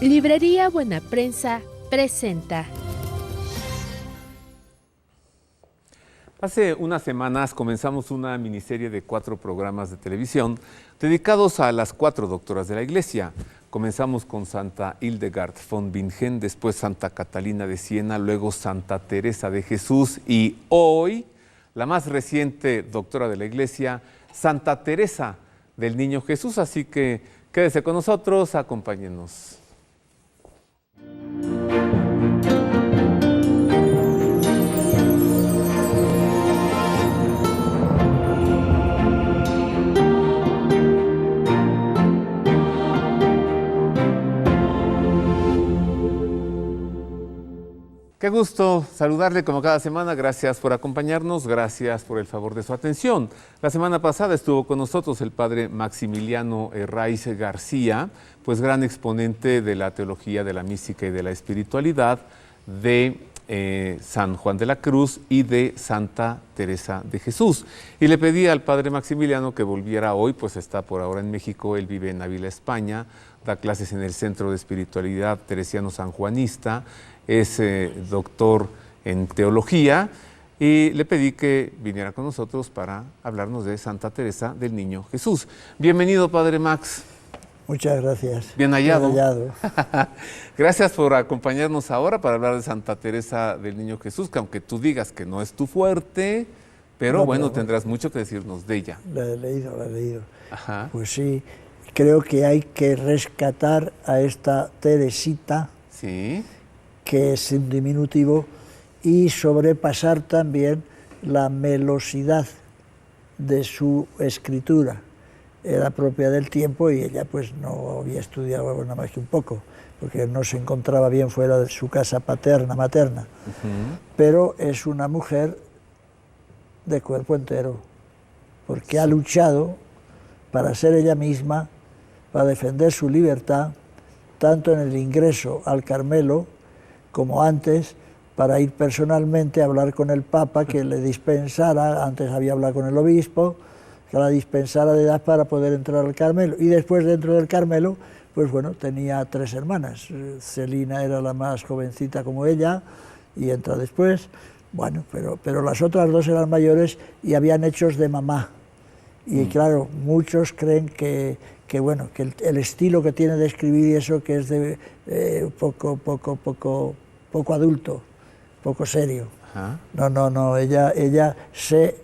Librería Buena Prensa presenta. Hace unas semanas comenzamos una miniserie de 4 programas de televisión dedicados a las 4 doctoras de la Iglesia. Comenzamos con Santa Hildegard von Bingen, después Santa Catalina de Siena, luego Santa Teresa de Jesús y hoy, la más reciente doctora de la Iglesia, Santa Teresa del Niño Jesús. Así que quédese con nosotros, acompáñenos. Qué gusto saludarle como cada semana, gracias por acompañarnos, gracias por el favor de su atención. La semana pasada estuvo con nosotros el padre Maximiliano Herraiz García, pues gran exponente de la teología de la mística y de la espiritualidad de San Juan de la Cruz y de Santa Teresa de Jesús. Y le pedí al padre Maximiliano que volviera hoy, pues está por ahora en México, él vive en Ávila, España, da clases en el Centro de Espiritualidad Teresiano Sanjuanista, es doctor en teología y le pedí que viniera con nosotros para hablarnos de Santa Teresa del Niño Jesús. Bienvenido, padre Max. Muchas gracias. Bien hallado. Bien hallado. Gracias por acompañarnos ahora para hablar de Santa Teresa del Niño Jesús, que aunque tú digas que no es tu fuerte, pero no, bueno, tendrás mucho que decirnos de ella. La he leído. Ajá. Pues sí, creo que hay que rescatar a esta Teresita, sí, que es un diminutivo, y sobrepasar también la melosidad de su escritura. Era propia del tiempo y ella pues no había estudiado nada más que un poco, porque no se encontraba bien fuera de su casa materna. Pero es una mujer de cuerpo entero, porque ha luchado para ser ella misma, para defender su libertad, tanto en el ingreso al Carmelo, como antes, para ir personalmente a hablar con el Papa, que le dispensara, antes había hablado con el obispo, que la dispensara de edad para poder entrar al Carmelo. Y después, dentro del Carmelo, pues bueno, tenía 3 hermanas. Celina era la más jovencita como ella, y entra después. Bueno, pero las otras 2 eran mayores y habían hechos de mamá. Y claro, muchos creen que bueno, que el estilo que tiene de escribir y eso, que es de poco adulto, poco serio. Ajá. No, ella se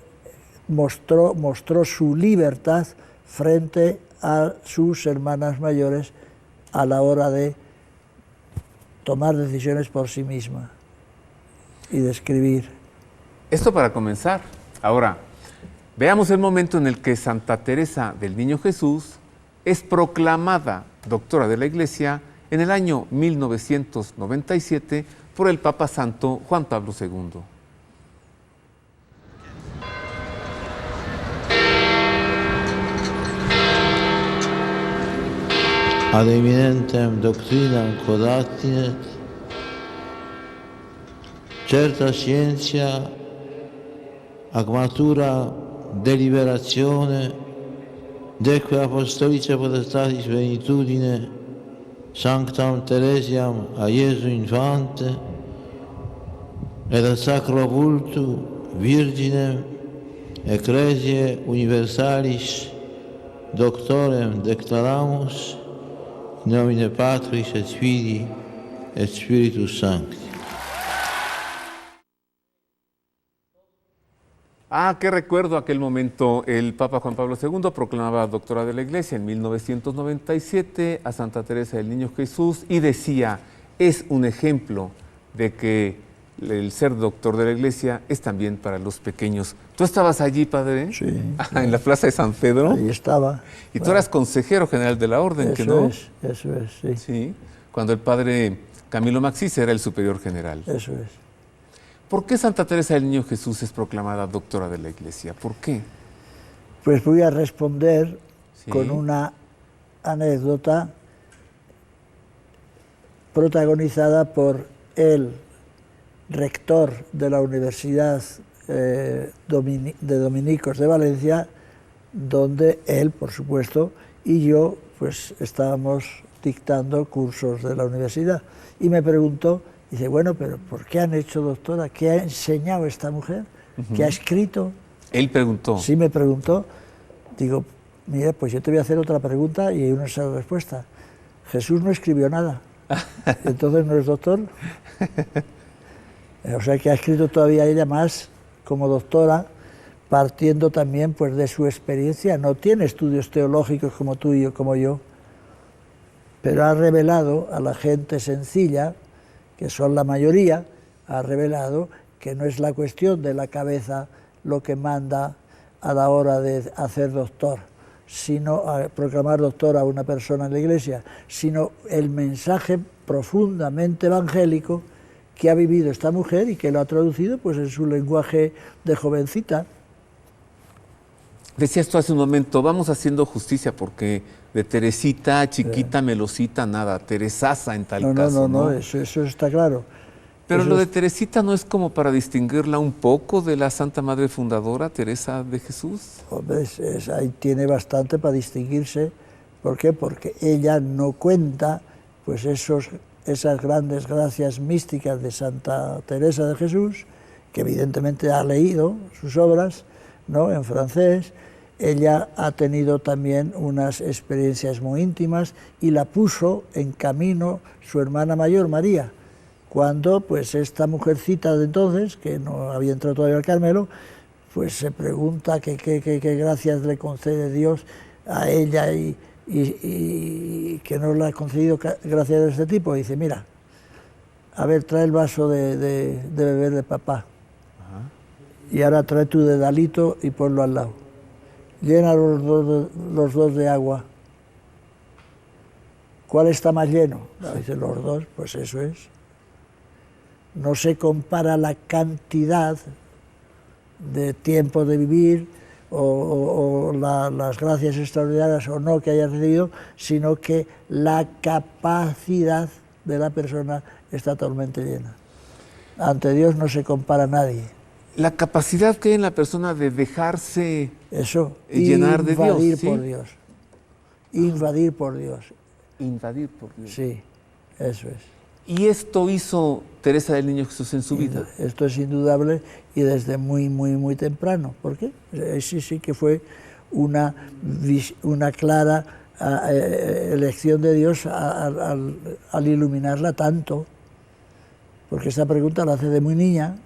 mostró su libertad frente a sus hermanas mayores a la hora de tomar decisiones por sí misma y de escribir. Esto para comenzar. Ahora, veamos el momento en el que Santa Teresa del Niño Jesús es proclamada doctora de la Iglesia en el año 1997 por el Papa Santo Juan Pablo II. Ad eminentem doctrinam collatinet, certa scientia, ac matura deliberazione, deque apostolice potestatis venitudine, Sanctam Teresiam a Iesu Infante, et ad sacro vultu Virginem Ecclesiae Universalis Doctorem declaramus, in nomine Patris et Filii et Spiritus Sancti. Qué recuerdo aquel momento. El Papa Juan Pablo II proclamaba doctora de la Iglesia en 1997 a Santa Teresa del Niño Jesús y decía, es un ejemplo de que el ser doctor de la Iglesia es también para los pequeños. ¿Tú estabas allí, padre? Sí. En la Plaza de San Pedro. Ahí estaba. Y tú eras consejero general de la Orden, ¿que no? Eso es, sí. Sí, cuando el padre Camilo Maxís era el superior general. Eso es. ¿Por qué Santa Teresa del Niño Jesús es proclamada doctora de la Iglesia? ¿Por qué? Pues voy a responder Sí. con una anécdota protagonizada por el rector de la Universidad de Dominicos de Valencia, donde él, por supuesto, y yo, pues estábamos dictando cursos de la universidad. Y me preguntó, dice, bueno, pero ¿por qué han hecho doctora? ¿Qué ha enseñado esta mujer? ¿Qué ha escrito? Él preguntó. Sí, me preguntó. Digo, mira, pues yo te voy a hacer otra pregunta y hay una sola respuesta. Jesús no escribió nada, entonces no es doctor. O sea que ha escrito todavía ella más como doctora, partiendo también pues de su experiencia. No tiene estudios teológicos como tú y yo, como yo, pero ha revelado a la gente sencilla, que son la mayoría, ha revelado que no es la cuestión de la cabeza lo que manda a la hora de hacer doctor, sino a proclamar doctor a una persona en la iglesia, sino el mensaje profundamente evangélico que ha vivido esta mujer y que lo ha traducido pues en su lenguaje de jovencita. Decías tú hace un momento, vamos haciendo justicia porque de Teresita, chiquita, melosita, nada, Teresaza en tal caso. No, eso está claro. Pero eso lo de Teresita no es como para distinguirla un poco de la Santa Madre Fundadora, Teresa de Jesús. Hombre, ahí tiene bastante para distinguirse. ¿Por qué? Porque ella no cuenta pues esas grandes gracias místicas de Santa Teresa de Jesús, que evidentemente ha leído sus obras, ¿no?, en francés. Ella ha tenido también unas experiencias muy íntimas y la puso en camino su hermana mayor, María, cuando pues esta mujercita de entonces, que no había entrado todavía al Carmelo, pues se pregunta qué gracias le concede Dios a ella y que no le ha concedido gracias de este tipo. Y dice, mira, a ver, trae el vaso de beber de papá. Ajá. Y ahora trae tu dedalito y ponlo al lado. Llena los dos de agua. ¿Cuál está más lleno? Dice, los dos, pues eso es. No se compara la cantidad de tiempo de vivir o las gracias extraordinarias o no que haya recibido, sino que la capacidad de la persona está totalmente llena. Ante Dios no se compara a nadie. La capacidad que hay en la persona de dejarse llenar de Dios. ¿sí? Por Dios. Invadir por Dios. Invadir por Dios. Sí, eso es. ¿Y esto hizo Teresa del Niño Jesús en su vida? Esto es indudable y desde muy temprano. ¿Por qué? Sí que fue una clara elección de Dios al iluminarla tanto. Porque esta pregunta la hace de muy niña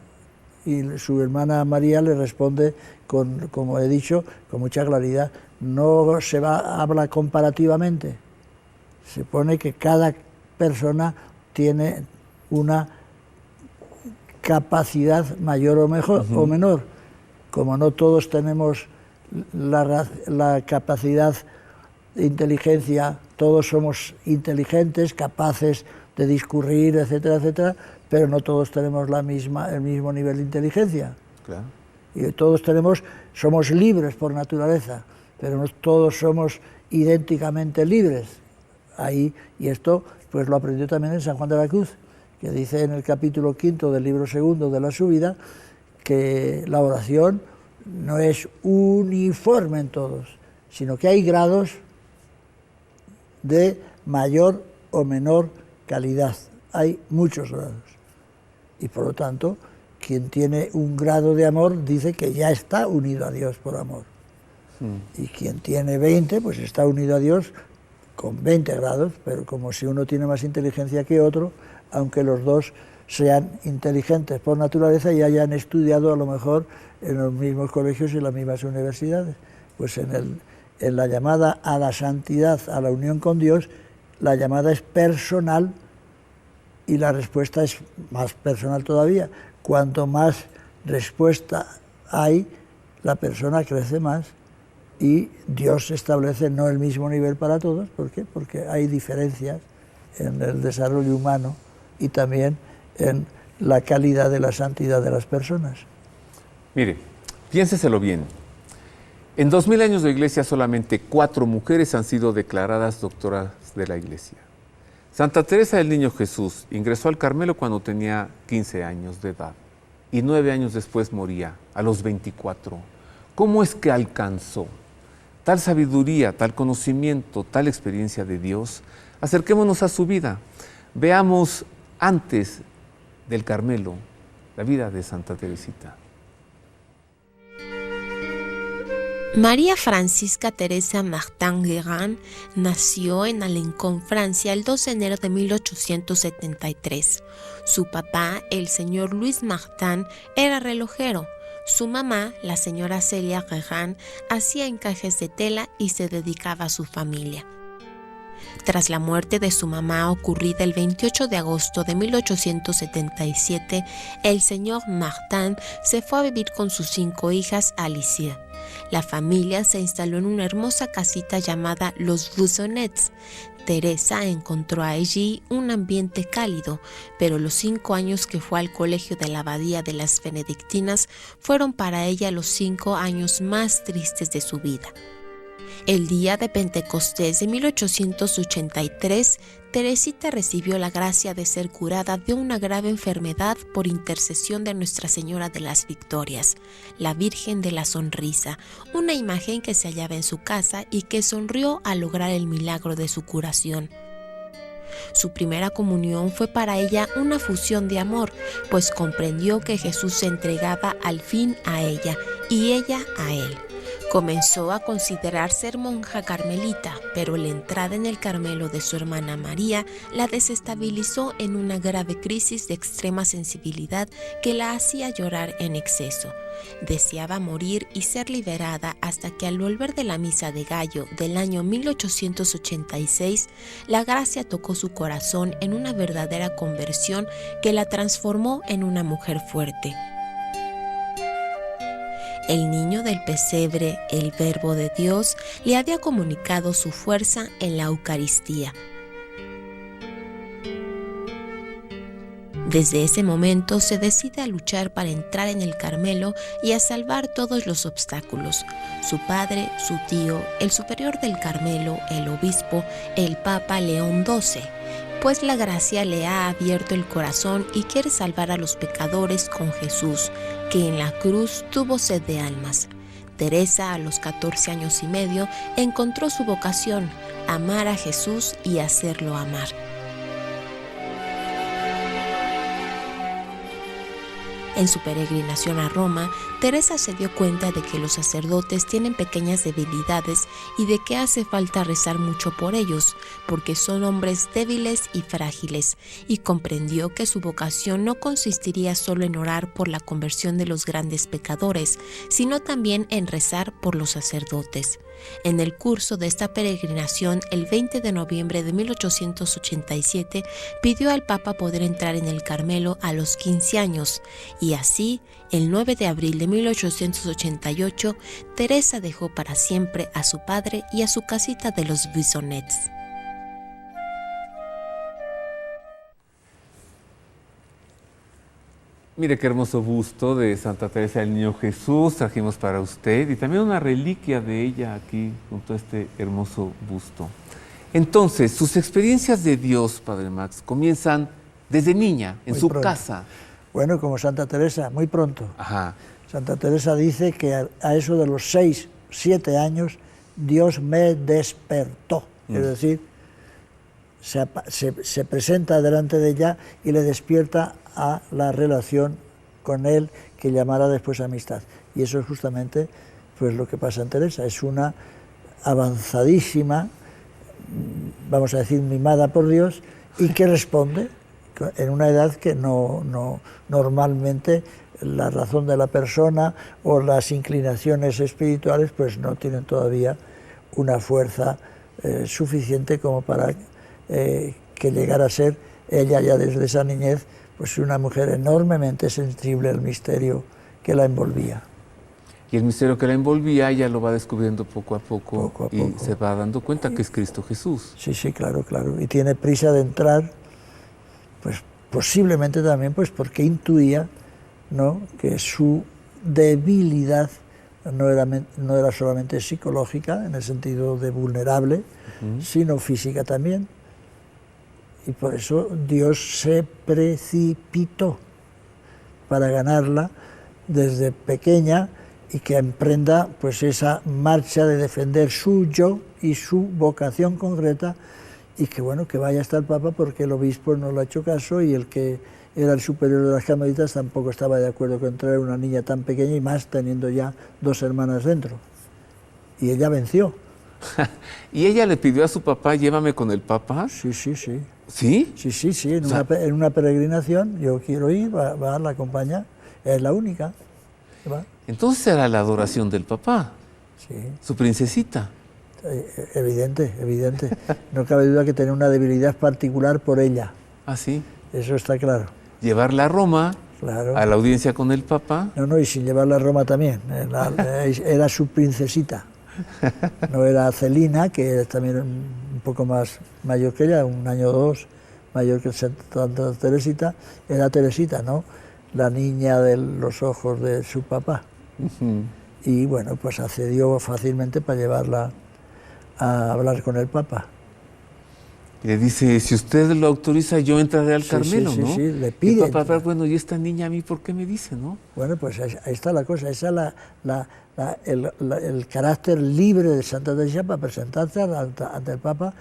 y su hermana María le responde, como he dicho, con mucha claridad. No habla comparativamente. Se pone que cada persona tiene una capacidad mayor o menor. Como no todos tenemos la capacidad de inteligencia, todos somos inteligentes, capaces de discurrir, etcétera, etcétera, pero no todos tenemos el mismo nivel de inteligencia. Claro. Y todos somos libres por naturaleza, pero no todos somos idénticamente libres. Y esto pues lo aprendió también en San Juan de la Cruz, que dice en el capítulo 5 del libro 2 de la Subida que la oración no es uniforme en todos, sino que hay grados de mayor o menor calidad. Hay muchos grados. Y por lo tanto, quien tiene un grado de amor dice que ya está unido a Dios por amor. Y quien tiene 20, pues está unido a Dios con 20 grados, pero como si uno tiene más inteligencia que otro, aunque los dos sean inteligentes por naturaleza y hayan estudiado a lo mejor en los mismos colegios y en las mismas universidades. Pues en la llamada a la santidad, a la unión con Dios, la llamada es personal y la respuesta es más personal todavía. Cuanto más respuesta hay, la persona crece más. Y Dios establece no el mismo nivel para todos. ¿Por qué? Porque hay diferencias en el desarrollo humano y también en la calidad de la santidad de las personas. Mire, piénseselo bien. En 2000 años de Iglesia solamente 4 mujeres han sido declaradas doctoras de la Iglesia. Santa Teresa del Niño Jesús ingresó al Carmelo cuando tenía 15 años de edad y 9 años después moría, a los 24. ¿Cómo es que alcanzó tal sabiduría, tal conocimiento, tal experiencia de Dios, acerquémonos a su vida. Veamos antes del Carmelo la vida de Santa Teresita. María Francisca Teresa Martin-Guérin nació en Alencon, Francia, el 2 de enero de 1873. Su papá, el señor Louis Martin, era relojero. Su mamá, la señora Celia Guérin, hacía encajes de tela y se dedicaba a su familia. Tras la muerte de su mamá ocurrida el 28 de agosto de 1877, el señor Martin se fue a vivir con sus 5 hijas a Lisieux. La familia se instaló en una hermosa casita llamada Los Buissonnets. Teresa encontró allí un ambiente cálido, pero los 5 años que fue al colegio de la abadía de las Benedictinas fueron para ella los 5 años más tristes de su vida. El día de Pentecostés de 1883, Teresita recibió la gracia de ser curada de una grave enfermedad por intercesión de Nuestra Señora de las Victorias, la Virgen de la Sonrisa, una imagen que se hallaba en su casa y que sonrió al lograr el milagro de su curación. Su primera comunión fue para ella una fusión de amor, pues comprendió que Jesús se entregaba al fin a ella y ella a él. Comenzó a considerar ser monja carmelita, pero la entrada en el Carmelo de su hermana María la desestabilizó en una grave crisis de extrema sensibilidad que la hacía llorar en exceso. Deseaba morir y ser liberada hasta que al volver de la misa de Gallo del año 1886, la gracia tocó su corazón en una verdadera conversión que la transformó en una mujer fuerte. El niño del pesebre, el Verbo de Dios, le había comunicado su fuerza en la Eucaristía. Desde ese momento se decide a luchar para entrar en el Carmelo y a salvar todos los obstáculos. Su padre, su tío, el superior del Carmelo, el obispo, el Papa León XII, pues la gracia le ha abierto el corazón y quiere salvar a los pecadores con Jesús, que en la cruz tuvo sed de almas. Teresa, a los 14 años y medio, encontró su vocación, amar a Jesús y hacerlo amar. En su peregrinación a Roma, Teresa se dio cuenta de que los sacerdotes tienen pequeñas debilidades y de que hace falta rezar mucho por ellos, porque son hombres débiles y frágiles, y comprendió que su vocación no consistiría solo en orar por la conversión de los grandes pecadores, sino también en rezar por los sacerdotes. En el curso de esta peregrinación, el 20 de noviembre de 1887, pidió al Papa poder entrar en el Carmelo a los 15 años, y así, el 9 de abril de 1888, Teresa dejó para siempre a su padre y a su casita de los Buissonnets. Mire qué hermoso busto de Santa Teresa del Niño Jesús trajimos para usted y también una reliquia de ella aquí junto a este hermoso busto. Entonces, sus experiencias de Dios, Padre Max, comienzan desde niña, en su casa. Bueno, como Santa Teresa, muy pronto. Ajá. Santa Teresa dice que a eso de los 6, 7 años, Dios me despertó. Es decir, se presenta delante de ella y le despierta a la relación con él que llamará después amistad. Y eso es justamente pues, lo que pasa en Teresa. Es una avanzadísima, vamos a decir, mimada por Dios, y que responde en una edad que no normalmente la razón de la persona o las inclinaciones espirituales pues no tienen todavía una fuerza suficiente como para que llegara a ser ella ya desde esa niñez pues una mujer enormemente sensible al misterio que la envolvía. Y el misterio que la envolvía ella lo va descubriendo poco a poco. Se va dando cuenta que es Cristo Jesús. Sí, sí, claro, claro. Y tiene prisa de entrar, pues posiblemente también pues porque intuía, ¿no?, que su debilidad no era solamente psicológica, en el sentido de vulnerable, sino física también. Y por eso Dios se precipitó para ganarla desde pequeña y que emprenda pues esa marcha de defender su yo y su vocación concreta, y que bueno, que vaya hasta el Papa, porque el obispo no le ha hecho caso, y el que era el superior de las carmelitas tampoco estaba de acuerdo con traer una niña tan pequeña, y más teniendo ya 2 hermanas dentro. Y ella venció. ¿Y ella le pidió a su papá, llévame con el Papa? Sí, sí, sí. ¿Sí? Sí, sí, sí, en una peregrinación, yo quiero ir, va, la acompaña, es la única. Va. Entonces era la adoración del papá, Sí, su princesita. evidente, evidente. No cabe duda que tenía una debilidad particular por ella, Ah, sí. eso está claro. Llevarla a Roma, Claro. a la audiencia con el Papa. No, y sin llevarla a Roma también, era su princesita. No era Celina, que es también un poco más mayor que ella, 1 año o 2 mayor que Santa Teresita, era Teresita, ¿no? La niña de los ojos de su papá. Y bueno, pues accedió fácilmente para llevarla a hablar con el Papa. Y le dice, si usted lo autoriza, yo entraré al Carmelo, sí, ¿no? sí, le Y pide. el Papa, bueno, ¿y esta niña a mí por qué me dice, no? Bueno, pues ahí está la cosa, esa es el carácter libre de Santa Teresa para presentarse ante el Papa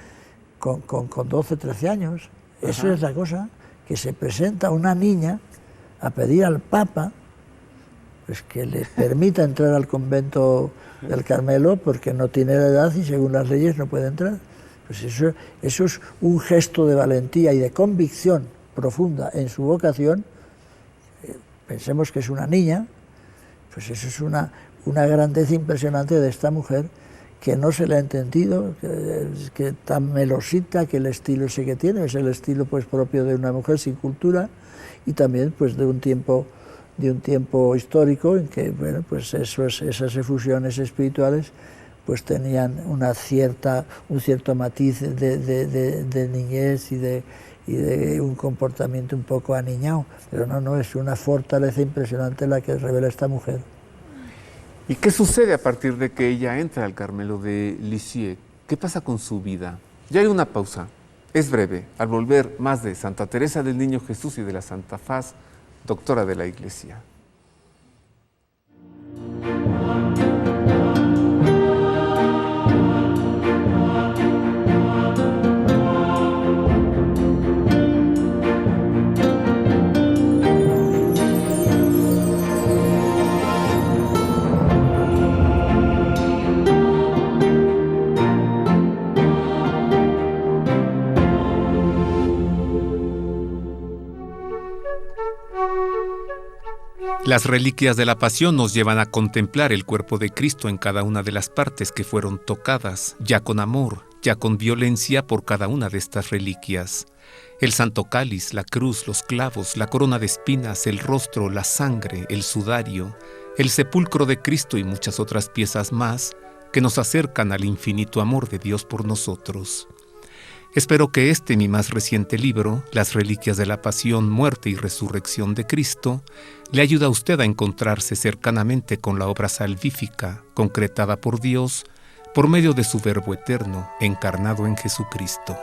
con 12, 13 años. Eso es la cosa, que se presenta una niña a pedir al Papa pues que le permita entrar al convento del Carmelo, porque no tiene la edad y según las leyes no puede entrar. Pues eso es un gesto de valentía y de convicción profunda en su vocación. Pensemos que es una niña, pues eso es una grandeza impresionante de esta mujer, que no se le ha entendido, que tan melosita, que el estilo ese que tiene es el estilo pues propio de una mujer sin cultura, y también pues de un tiempo histórico en que bueno, pues esas efusiones espirituales pues tenían un cierto matiz de niñez y de un comportamiento un poco aniñado, pero no, es una fortaleza impresionante la que revela esta mujer. ¿Y qué sucede a partir de que ella entra al Carmelo de Lisieux? ¿Qué pasa con su vida? Ya hay una pausa, es breve. Al volver, más de Santa Teresa del Niño Jesús y de la Santa Faz, doctora de la Iglesia. Las reliquias de la Pasión nos llevan a contemplar el cuerpo de Cristo en cada una de las partes que fueron tocadas, ya con amor, ya con violencia por cada una de estas reliquias. El Santo Cáliz, la cruz, los clavos, la corona de espinas, el rostro, la sangre, el sudario, el sepulcro de Cristo y muchas otras piezas más que nos acercan al infinito amor de Dios por nosotros. Espero que mi más reciente libro, Las Reliquias de la Pasión, Muerte y Resurrección de Cristo, le ayude a usted a encontrarse cercanamente con la obra salvífica, concretada por Dios, por medio de su Verbo eterno, encarnado en Jesucristo.